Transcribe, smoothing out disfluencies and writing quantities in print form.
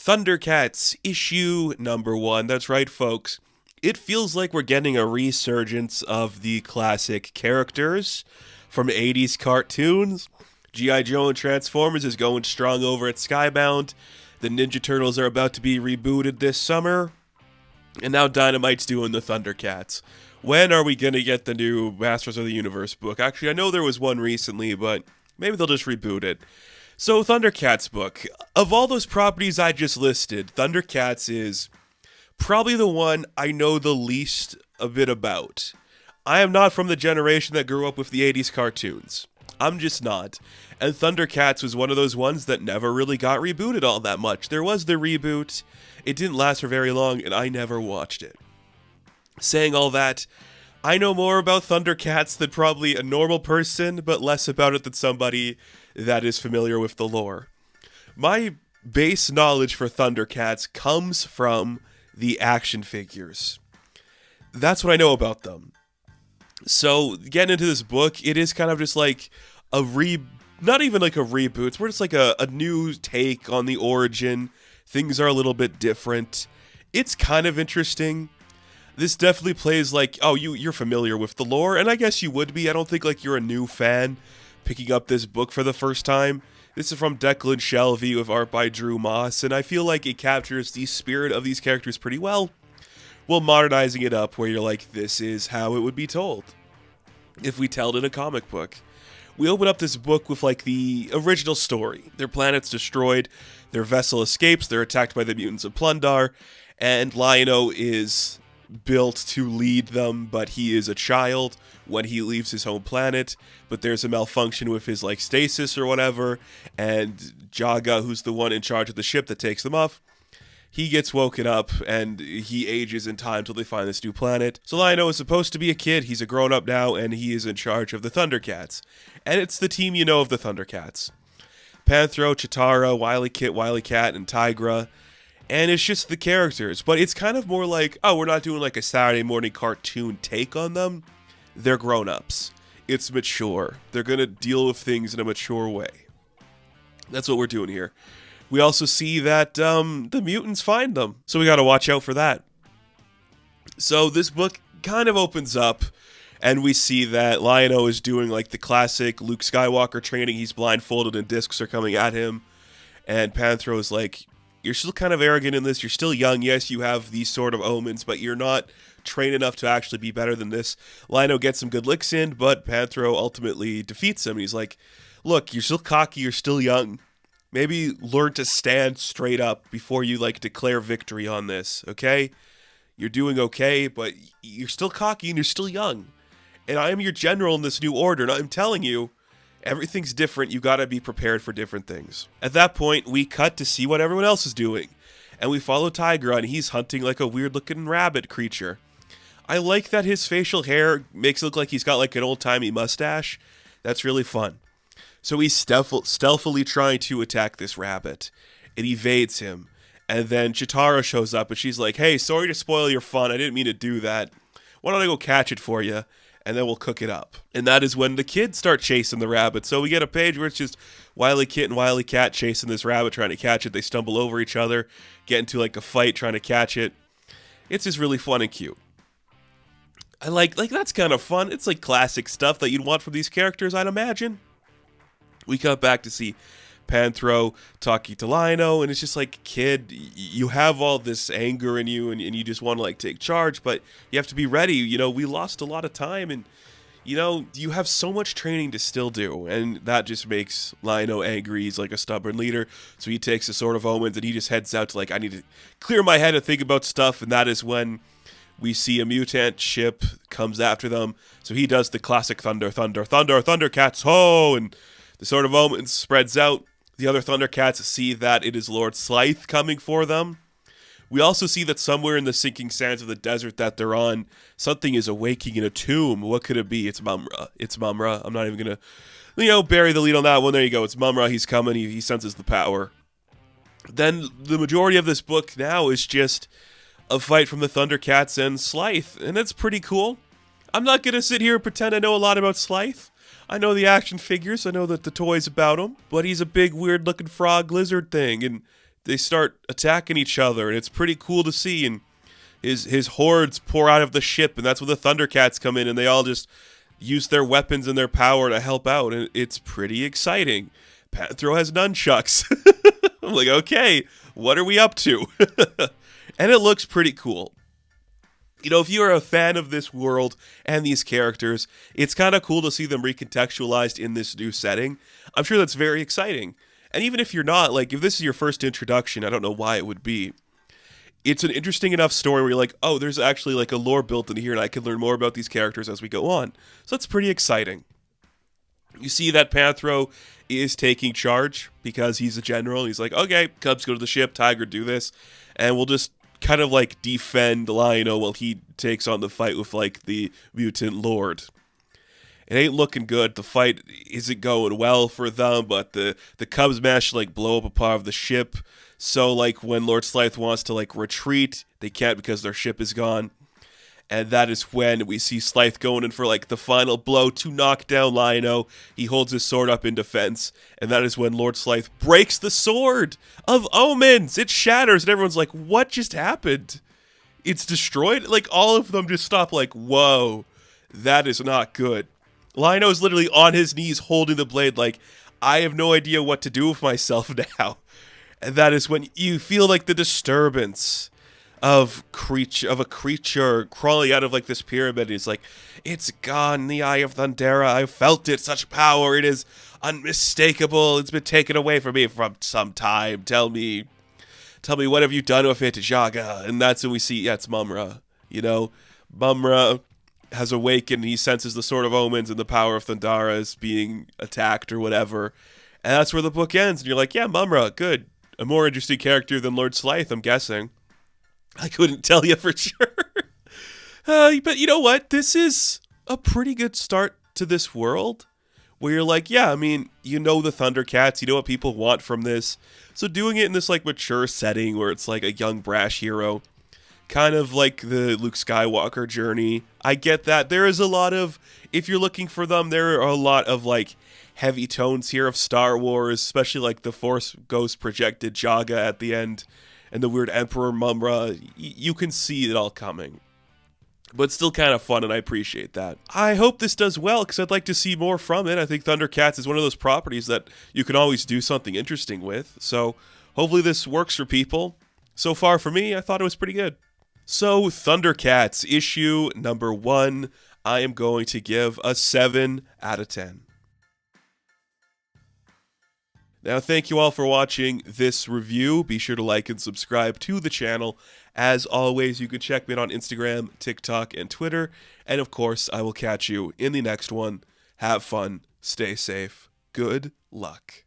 Thundercats, issue number 1. That's right, folks. It feels like we're getting a resurgence of the classic characters from 80s cartoons. G.I. Joe and Transformers is going strong over at Skybound. The Ninja Turtles are about to be rebooted this summer. And now Dynamite's doing the Thundercats. When are we going to get the new Masters of the Universe book? Actually, I know there was one recently, but maybe they'll just reboot it. So, Thundercats book. Of all those properties I just listed, Thundercats is probably the one I know the least a bit about. I am not from the generation that grew up with the 80s cartoons. I'm just not. And Thundercats was one of those ones that never really got rebooted all that much. There was the reboot, it didn't last for very long, and I never watched it. Saying all that, I know more about Thundercats than probably a normal person, but less about it than somebody that is familiar with the lore. My base knowledge for Thundercats comes from the action figures. That's what I know about them. So, getting into this book, it is kind of just like not even like a reboot, it's more just like a new take on the origin. Things are a little bit different. It's kind of interesting. This definitely plays like, oh, you're familiar with the lore, and I guess you would be. I don't think like you're a new fan picking up this book for the first time. This is from Declan Shalvey with art by Drew Moss, and I feel like it captures the spirit of these characters pretty well, while modernizing it up where you're like, this is how it would be told if we tell it in a comic book. We open up this book with like the original story. Their planet's destroyed, their vessel escapes, they're attacked by the mutants of Plundar, and Lion-O is built to lead them, but he is a child when he leaves his home planet, but there's a malfunction with his like stasis or whatever, and Jaga, who's the one in charge of the ship that takes them off, he gets woken up and he ages in time till they find this new planet. So Lion-O is supposed to be a kid, he's a grown-up now, and he is in charge of the Thundercats. And it's the team you know of the Thundercats. Panthro, Chitara, Wily Kit, Wily Cat, and Tigra. And it's just the characters, but it's kind of more like, oh, we're not doing like a Saturday morning cartoon take on them. They're grown-ups. It's mature. They're going to deal with things in a mature way. That's what we're doing here. We also see that the mutants find them, so we got to watch out for that. So this book kind of opens up, and we see that Lion-O is doing like the classic Luke Skywalker training. He's blindfolded and discs are coming at him, and Panthro is like, you're still kind of arrogant in this. You're still young. Yes, you have these sort of omens, but you're not trained enough to actually be better than this. Lion-O gets some good licks in, but Panthro ultimately defeats him. He's like, look, you're still cocky. You're still young. Maybe learn to stand straight up before you like declare victory on this, okay? You're doing okay, but you're still cocky and you're still young. And I am your general in this new order, and I'm telling you, everything's different. You gotta be prepared for different things. At that point, we cut to see what everyone else is doing. And we follow Tigra, and he's hunting like a weird-looking rabbit creature. I like that his facial hair makes it look like he's got like an old-timey mustache. That's really fun. So he's stealthily trying to attack this rabbit. It evades him. And then Chitara shows up, and she's like, hey, sorry to spoil your fun. I didn't mean to do that. Why don't I go catch it for you? And then we'll cook it up. And that is when the kids start chasing the rabbit. So we get a page where it's just Wily Kit and Wily Cat chasing this rabbit, trying to catch it. They stumble over each other, get into like a fight trying to catch it. It's just really fun and cute. I like that's kind of fun. It's like classic stuff that you'd want from these characters, I'd imagine. We cut back to see Panthro talking to Lion-O, and it's just like, kid, you have all this anger in you, and you just want to like take charge, but you have to be ready. You know, we lost a lot of time, and you know, you have so much training to still do, and that just makes Lion-O angry. He's like a stubborn leader, so he takes the Sword of Omens, and he just heads out to like, I need to clear my head and think about stuff, and that is when we see a mutant ship comes after them. So he does the classic Thundercats, ho, and the Sword of Omens spreads out. The other Thundercats see that it is Lord Slythe coming for them. We also see that somewhere in the sinking sands of the desert that they're on, something is awaking in a tomb. What could it be? It's Mumra. It's Mumra. I'm not even going to, bury the lead on that one. There you go. It's Mumra. He's coming. He senses the power. Then the majority of this book now is just a fight from the Thundercats and Slythe, and it's pretty cool. I'm not going to sit here and pretend I know a lot about Slythe. I know the action figures, I know that the toys about him, but he's a big weird looking frog lizard thing, and they start attacking each other, and it's pretty cool to see. And his hordes pour out of the ship, and that's when the Thundercats come in, and they all just use their weapons and their power to help out, and it's pretty exciting. Panthro has nunchucks. I'm like, okay, what are we up to? And it looks pretty cool. You know, if you're a fan of this world and these characters, it's kind of cool to see them recontextualized in this new setting. I'm sure that's very exciting. And even if you're not, like, if this is your first introduction, I don't know why it would be. It's an interesting enough story where you're like, oh, there's actually like a lore built in here and I can learn more about these characters as we go on. So that's pretty exciting. You see that Panthro is taking charge because he's a general. He's like, okay, Cubs go to the ship, Tiger do this, and we'll just kind of like defend Lion-O while he takes on the fight with like the mutant lord. It ain't looking good. The fight isn't going well for them, but the Cubs manage to like blow up a part of the ship. So like when Lord Slythe wants to like retreat, they can't because their ship is gone. And that is when we see Slythe going in for like the final blow to knock down Lion-O. He holds his sword up in defense, and that is when Lord Slythe breaks the sword of omens. It shatters, and everyone's like, what just happened? It's destroyed? Like, all of them just stop like, whoa, that is not good. Lion-O is literally on his knees holding the blade like, I have no idea what to do with myself now. And that is when you feel like the disturbance of a creature crawling out of like this pyramid. He's like, it's gone, the Eye of Thundera. I felt it, such power. It is unmistakable. It's been taken away from me from some time. Tell me what have you done with it, Jaga? And that's when we see, yeah, it's Mumra. You know, Mumra has awakened. He senses the Sword of Omens and the power of Thundera is being attacked or whatever. And that's where the book ends. And you're like, yeah, Mumra, good. A more interesting character than Lord Slythe, I'm guessing. I couldn't tell you for sure. But you know what? This is a pretty good start to this world. Where you're like, yeah, I mean, you know the Thundercats. You know what people want from this. So doing it in this like mature setting where it's like a young brash hero. Kind of like the Luke Skywalker journey. I get that. There is a lot of, if you're looking for them, there are a lot of like heavy tones here of Star Wars. Especially like the Force Ghost projected Jaga at the end. And the weird Emperor Mumra, you can see it all coming. But still kind of fun, and I appreciate that. I hope this does well, because I'd like to see more from it. I think Thundercats is one of those properties that you can always do something interesting with. So hopefully this works for people. So far for me, I thought it was pretty good. So Thundercats, issue number 1, I am going to give a 7 out of 10. Now, thank you all for watching this review. Be sure to like and subscribe to the channel. As always, you can check me out on Instagram, TikTok, and Twitter. And of course, I will catch you in the next one. Have fun. Stay safe. Good luck.